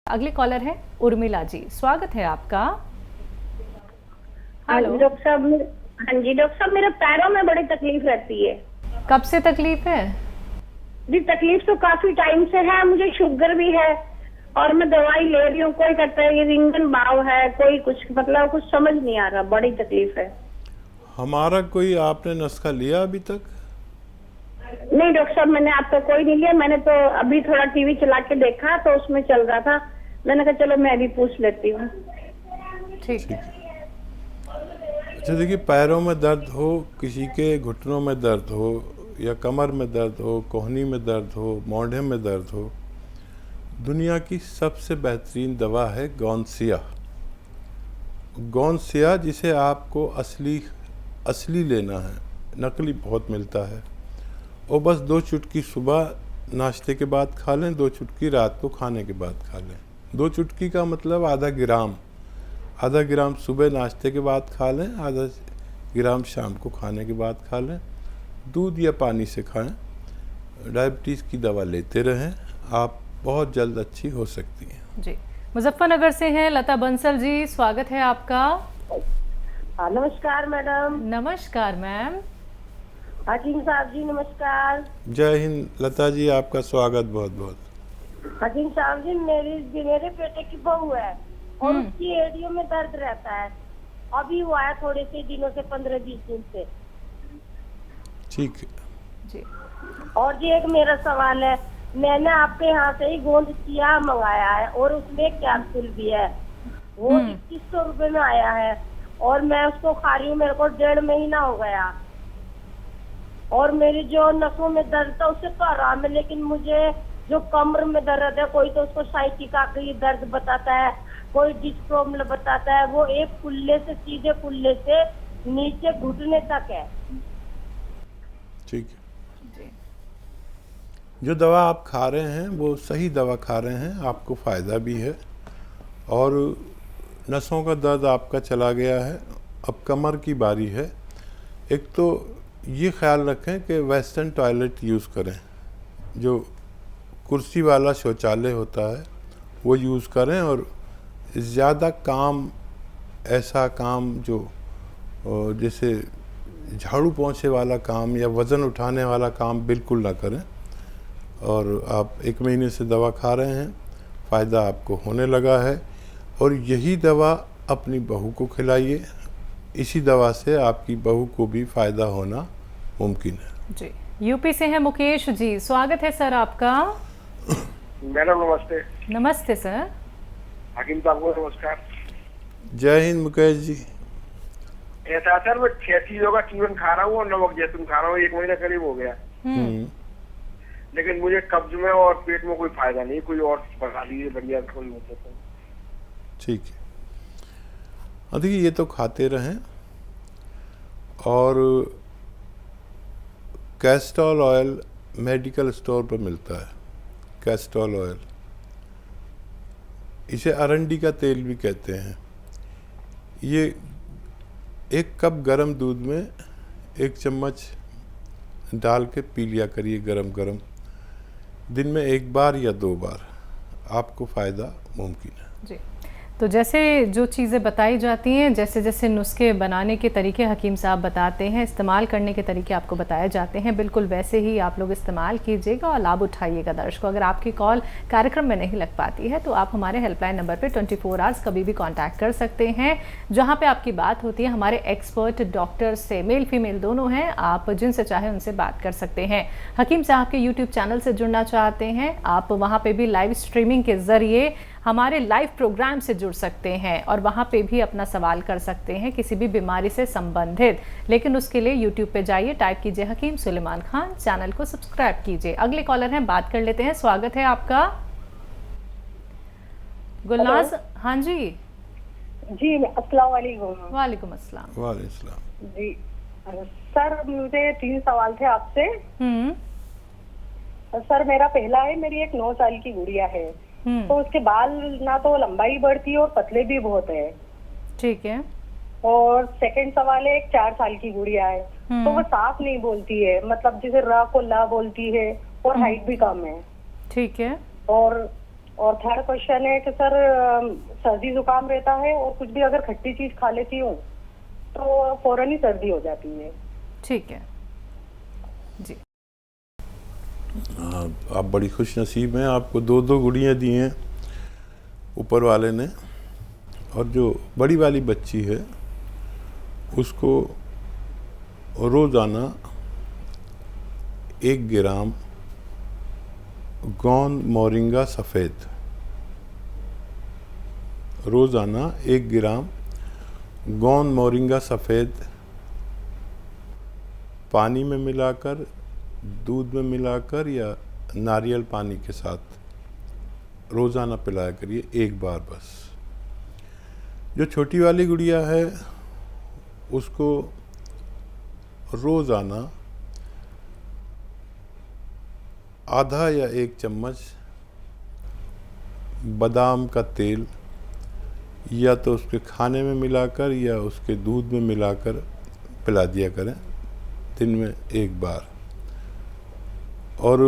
अगले कॉलर है उर्मिला जी, स्वागत है आपका। हेलो डॉक्टर साहब। हाँ जी डॉक्टर साहब, मेरे पैरों में बड़ी तकलीफ रहती है। कब से तकलीफ है? जी तकलीफ तो काफी टाइम से है, मुझे शुगर भी है और मैं दवाई ले रही हूँ। कोई कहता है ये रिंगन भाव है, कोई कुछ, मतलब कुछ समझ नहीं आ रहा, बड़ी तकलीफ है। हमारा कोई आपने नुस्खा लिया अभी तक? नहीं डॉक्टर साहब, मैंने आपका कोई नहीं लिया। मैंने तो अभी थोड़ा टीवी चला के देखा तो उसमें चल रहा था, मैंने कहा चलो मैं भी पूछ लेती हूँ। ठीक है। अच्छा देखिए, पैरों में दर्द हो, किसी के घुटनों में दर्द हो या कमर में दर्द हो, कोहनी में दर्द हो, मोढ़े में दर्द हो, दुनिया की सबसे बेहतरीन दवा है गौनसिया। गौनसिया जिसे आपको असली लेना है, नकली बहुत मिलता है। और बस 2 चुटकी सुबह नाश्ते के बाद खा लें, 2 चुटकी रात को खाने के बाद खा लें। 2 चुटकी का मतलब आधा ग्राम सुबह नाश्ते के बाद खा लें, आधा ग्राम शाम को खाने के बाद खा लें। दूध या पानी से खाएं। डायबिटीज़ की दवा लेते रहें, आप बहुत जल्द अच्छी हो सकती हैं। जी, मुजफ्फरनगर से हैं लता बंसल जी, स्वागत है आपका। नमस्कार मैडम। नमस्कार मैम। हकीम साहब जी नमस्कार। जय हिंद लता जी, आपका स्वागत बहुत बहुत। हकीम साहब जी, मेरे बेटे की बहू है और उसकी एड़ियों में दर्द रहता है। अभी हुआ है थोड़े से दिनों से, 15-20 दिन से। ठीक है जी। और जी एक मेरा सवाल है, मैंने आपके यहाँ से ही गोंद चिया मंगाया है और उसमें कैप्सूल भी है, वो 2100 रुपए में आया है और मैं उसको खा रही हूँ। मेरे को 1.5 महीना हो गया और मेरी जो नसों में दर्द था उससे तो आराम है, लेकिन मुझे जो कमर में दर्द है, कोई तो उसको साइटिका का दर्द बताता है, कोई डिस्क प्रॉब्लम बताता है। वो एक कुल्ले से सीधे कुल्ले से नीचे घुटने तक है। ठीक है। जो दवा आप खा रहे हैं वो सही दवा खा रहे हैं, आपको फ़ायदा भी है और नसों का दर्द आपका चला गया है। अब कमर की बारी है। एक तो ये ख्याल रखें कि वेस्टर्न टॉयलेट यूज़ करें, जो कुर्सी वाला शौचालय होता है वो यूज़ करें। और ज़्यादा काम, ऐसा काम जो जैसे झाड़ू पोंछे वाला काम या वज़न उठाने वाला काम बिल्कुल ना करें। और आप 1 महीने से दवा खा रहे हैं, फ़ायदा आपको होने लगा है और यही दवा अपनी बहू को खिलाइए। इसी दवा से आपकी बहू को भी फ़ायदा होना मुमकिन है। जी, यूपी से हैं मुकेश जी, स्वागत है सर आपका। मैडम नमस्ते। नमस्ते सर। हकीम साहब को नमस्कार। जय हिंद मुकेश जी। ऐसा सर, मैं 6 चीजों का चूरन खा रहा हूँ और नमक जैतून खा रहा हूँ, 1 महीना करीब हो गया, लेकिन मुझे कब्ज में और पेट में कोई फायदा नहीं। कोई और बता दीजिए बढ़िया कोई मतलब तो। ठीक है, हाँ देखिए, ये तो खाते रहें। और कैस्टोल ऑयल मेडिकल स्टोर पर मिलता है, कैस्टोल ऑयल, इसे अरंडी का तेल भी कहते हैं। ये 1 कप गरम दूध में 1 चम्मच डाल के पी लिया करिए गरम गरम, दिन में 1 बार या 2 बार, आपको फ़ायदा मुमकिन है। जी, तो जैसे जो चीज़ें बताई जाती हैं, जैसे जैसे नुस्खे बनाने के तरीके हकीम साहब बताते हैं, इस्तेमाल करने के तरीके आपको बताए जाते हैं, बिल्कुल वैसे ही आप लोग इस्तेमाल कीजिएगा और लाभ उठाइएगा। दर्शकों, अगर आपकी कॉल कार्यक्रम में नहीं लग पाती है तो आप हमारे हेल्पलाइन नंबर पे 24 आवर्स कभी भी कांटेक्ट कर सकते हैं, जहां पे आपकी बात होती है हमारे एक्सपर्ट डॉक्टर से। मेल फीमेल दोनों हैं, आप जिनसे चाहे उनसे बात कर सकते हैं। हकीम साहब के यूट्यूब चैनल से जुड़ना चाहते हैं आप, वहाँ पर भी लाइव स्ट्रीमिंग के ज़रिए हमारे लाइव प्रोग्राम से जुड़ सकते हैं और वहाँ पे भी अपना सवाल कर सकते हैं किसी भी बीमारी से संबंधित। लेकिन उसके लिए यूट्यूब पे जाइए, टाइप कीजिए हकीम सुलेमान खान, चैनल को सब्सक्राइब कीजिए। अगले कॉलर हैं, बात कर लेते हैं। स्वागत है आपका गुलनाज। हाँ जी जी अस्सलाम वालेकुम। वालेकुम अस्सलाम। वालेकुम अस्सलाम। जी सर, मुझे 3 सवाल थे आपसे। सर मेरा पहला है, मेरी एक 9 साल की गुड़िया है, तो उसके बाल ना तो लंबाई बढ़ती है और पतले भी बहुत है। ठीक है। और सेकंड सवाल है, एक 4 साल की गुड़िया है, तो वो साफ नहीं बोलती है, मतलब जैसे र को ला बोलती है और हाइट भी कम है। ठीक है। और और थर्ड क्वेश्चन है कि सर सर्दी जुकाम रहता है और कुछ भी अगर खट्टी चीज खा लेती हूँ तो फौरन ही सर्दी हो जाती है। ठीक है जी। आप बड़ी खुश नसीब हैं, आपको 2 गुड़ियाँ दी हैं ऊपर वाले ने। और जो बड़ी वाली बच्ची है उसको रोज़ाना 1 ग्राम गोंद मोरिंगा सफ़ेद, रोज़ाना 1 ग्राम गोंद मोरिंगा सफ़ेद पानी में मिलाकर, दूध में मिलाकर या नारियल पानी के साथ रोज़ाना पिलाया करिए 1 बार बस। जो छोटी वाली गुड़िया है उसको रोज़ाना आधा या 1 चम्मच बादाम का तेल या तो उसके खाने में मिलाकर या उसके दूध में मिलाकर पिला दिया करें दिन में 1 बार। और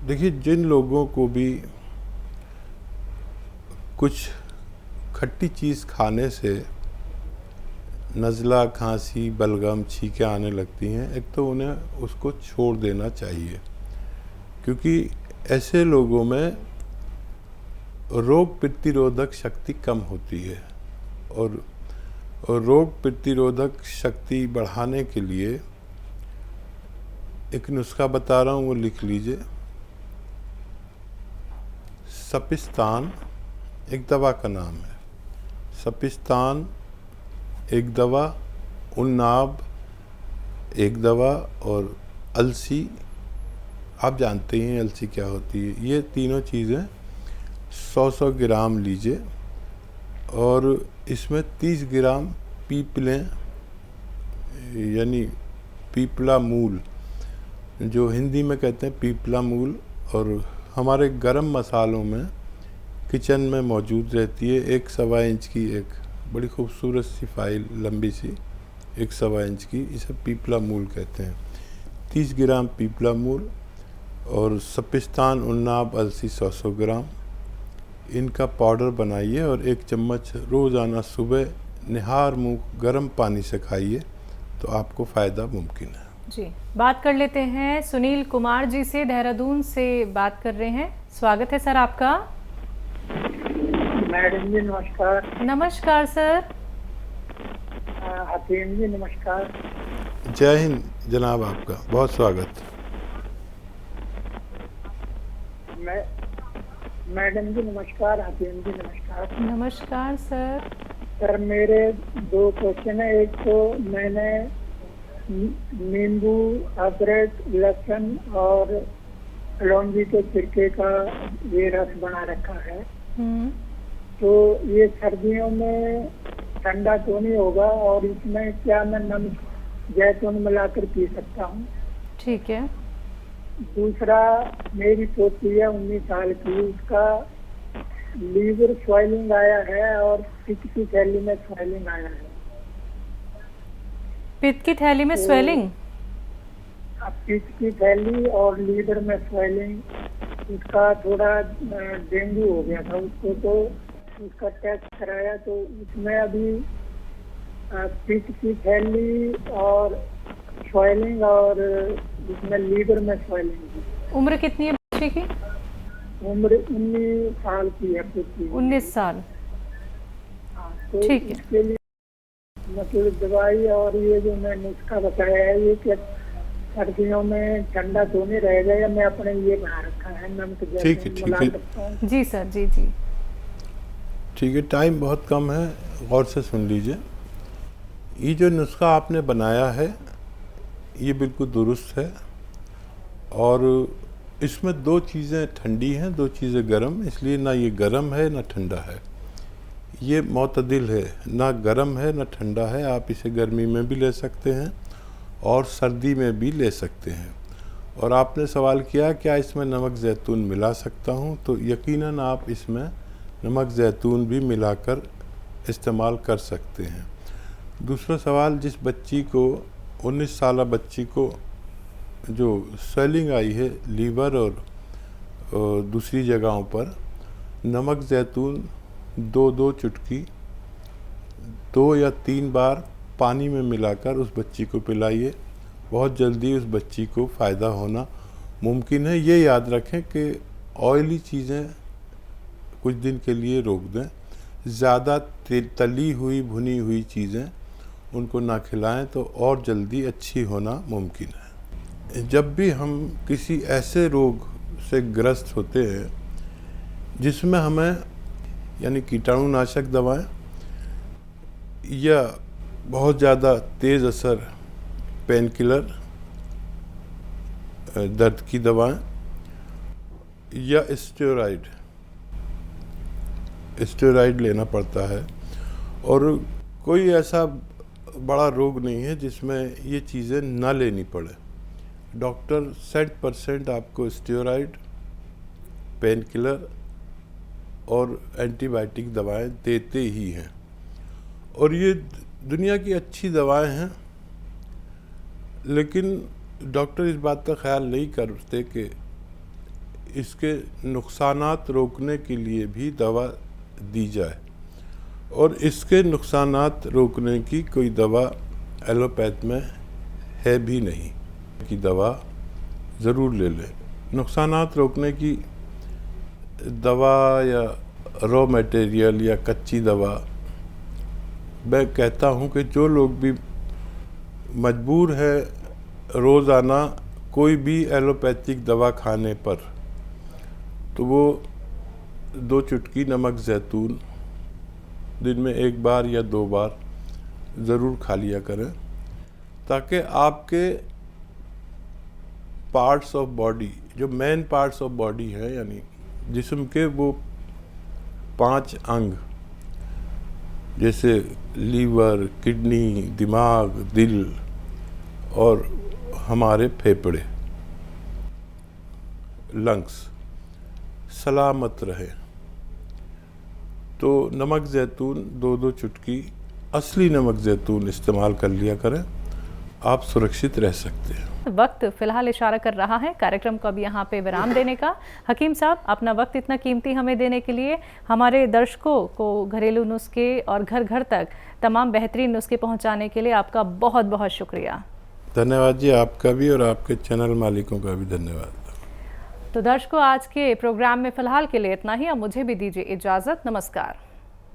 देखिए, जिन लोगों को भी कुछ खट्टी चीज़ खाने से नज़ला, खांसी, बलगम, छींकें आने लगती हैं, एक तो उन्हें उसको छोड़ देना चाहिए, क्योंकि ऐसे लोगों में रोग प्रतिरोधक शक्ति कम होती है। और रोग प्रतिरोधक शक्ति बढ़ाने के लिए एक नुस्खा बता रहा हूँ, वो लिख लीजिए। सपिस्तान एक दवा का नाम है। सपिस्तान एक दवा, उन्नाब एक दवा, और अलसी, आप जानते हैं अलसी क्या होती है। ये तीनों चीज़ें 100 ग्राम लीजिए और इसमें 30 ग्राम पीपलें यानी पीपला मूल, जो हिंदी में कहते हैं पीपला मूल, और हमारे गरम मसालों में किचन में मौजूद रहती है। 1 सवा इंच की एक बड़ी खूबसूरत सी फाइल, लंबी सी, 1 सवा इंच की, इसे पीपला मूल कहते हैं। 30 ग्राम पीपला मूल और सपिस्तान, उन्नाब, अलसी 100 ग्राम, इनका पाउडर बनाइए और 1 चम्मच रोज़ाना सुबह निहार मुँह गर्म पानी से खाइए तो आपको फ़ायदा मुमकिन है। जी, बात कर लेते हैं सुनील कुमार जी से, देहरादून से बात कर रहे हैं। स्वागत है सर आपका। मैडम जी नमस्कार। नमस्कार सर। हकीम जी नमस्कार। जय हिंद जनाब, आपका बहुत स्वागत। मैडम जी नमस्कार। हकीम जी नमस्कार। नमस्कार सर। सर मेरे 2 क्वेश्चन है। एक तो मैंने नींबू, अदरक, लहसुन और लौंगी के छिलके का ये रस बना रखा है, तो ये सर्दियों में ठंडा तो नहीं होगा, और इसमें क्या मैं नमक, जैतून मिलाकर पी सकता हूँ? ठीक है। दूसरा, मेरी पोती है 19 साल की, उसका लीवर स्वेलिंग आया है और पित्त की थैली में स्वेलिंग आया है। पित्त की थैली में स्वेलिंग? पित्त की थैली और लीवर में स्वेलिंग, उसका थोड़ा डेंगू हो गया था उसको, तो उसका टेस्ट कराया तो उसमें अभी पित्त की थैली और स्वेलिंग और उसमें लीवर में स्वेलिंग। उम्र कितनी है बच्चे की? उम्र 19 साल की है। 19 साल। तो ठीक है। इसके लिए मतलब दवाई और ये जो मैं नुस्खा बताया है, ये क्या सर्दियों में ठंडा तो नहीं रहेगा, या मैं अपने ये बना रखा है नमक जैसे मिला सकता हूं? जी सर, जी जी ठीक है। टाइम बहुत कम है, गौर से सुन लीजिए। ये जो नुस्खा आपने बनाया है ये बिल्कुल दुरुस्त है, और इसमें 2 चीज़ें ठंडी हैं, 2 चीज़ें गर्म, इसलिए ना ये गर्म है ना ठंडा है। ये मोतदिल है, ना गर्म है ना ठंडा है। आप इसे गर्मी में भी ले सकते हैं और सर्दी में भी ले सकते हैं। और आपने सवाल किया क्या इसमें नमक ज़ैतून मिला सकता हूँ, तो यकीनन आप इसमें नमक ज़ैतून भी मिलाकर इस्तेमाल कर सकते हैं। दूसरा सवाल, जिस बच्ची को 19 साल बच्ची को जो स्वेलिंग आई है लीवर और दूसरी जगहों पर नमक ज़ैतून 2-2 चुटकी 2 या 3 बार पानी में मिलाकर उस बच्ची को पिलाइए। बहुत जल्दी उस बच्ची को फ़ायदा होना मुमकिन है। ये याद रखें कि ऑयली चीज़ें कुछ दिन के लिए रोक दें। ज़्यादा तली हुई भुनी हुई चीज़ें उनको ना खिलाएं तो और जल्दी अच्छी होना मुमकिन है। जब भी हम किसी ऐसे रोग से ग्रस्त होते हैं जिसमें हमें यानी कीटाणुनाशक दवाएं या बहुत ज़्यादा तेज़ असर पेन किलर दर्द की दवाएं या स्टेरॉइड लेना पड़ता है, और कोई ऐसा बड़ा रोग नहीं है जिसमें ये चीज़ें ना लेनी पड़े। डॉक्टर 60% आपको स्टेरॉइड, पेन किलर और एंटीबायोटिक दवाएं देते ही हैं, और ये दुनिया की अच्छी दवाएं हैं। लेकिन डॉक्टर इस बात का ख्याल नहीं करते कि इसके नुकसानात रोकने के लिए भी दवा दी जाए, और इसके नुकसानात रोकने की कोई दवा एलोपैथ में है भी नहीं कि दवा ज़रूर ले लें। नुकसानात रोकने की दवा या रॉ मटेरियल या कच्ची दवा, मैं कहता हूँ कि जो लोग भी मजबूर है रोज़ाना कोई भी एलोपैथिक दवा खाने पर, तो वो 2 चुटकी नमक ज़ैतून दिन में 1 बार या 2 बार ज़रूर खा लिया करें, ताकि आपके पार्ट्स ऑफ बॉडी, जो मेन पार्ट्स ऑफ बॉडी है यानी जिस्म के वो 5 अंग जैसे लीवर, किडनी, दिमाग, दिल और हमारे फेफड़े, लंग्स सलामत रहे। तो नमक ज़ैतून 2-2 चुटकी असली नमक ज़ैतून इस्तेमाल कर लिया करें, आप सुरक्षित रह सकते हैं। वक्त फिलहाल इशारा कर रहा है कार्यक्रम को अब यहाँ पे विराम देने का। हकीम साहब, अपना वक्त इतना कीमती हमें देने के लिए, हमारे दर्शकों को घरेलू नुस्खे और घर घर तक तमाम बेहतरीन नुस्खे पहुँचाने के लिए आपका बहुत बहुत शुक्रिया। धन्यवाद जी, आपका भी और आपके चैनल मालिकों का भी धन्यवाद। तो दर्शकों, आज के प्रोग्राम में फिलहाल के लिए इतना ही। अब मुझे भी दीजिए इजाज़त। नमस्कार।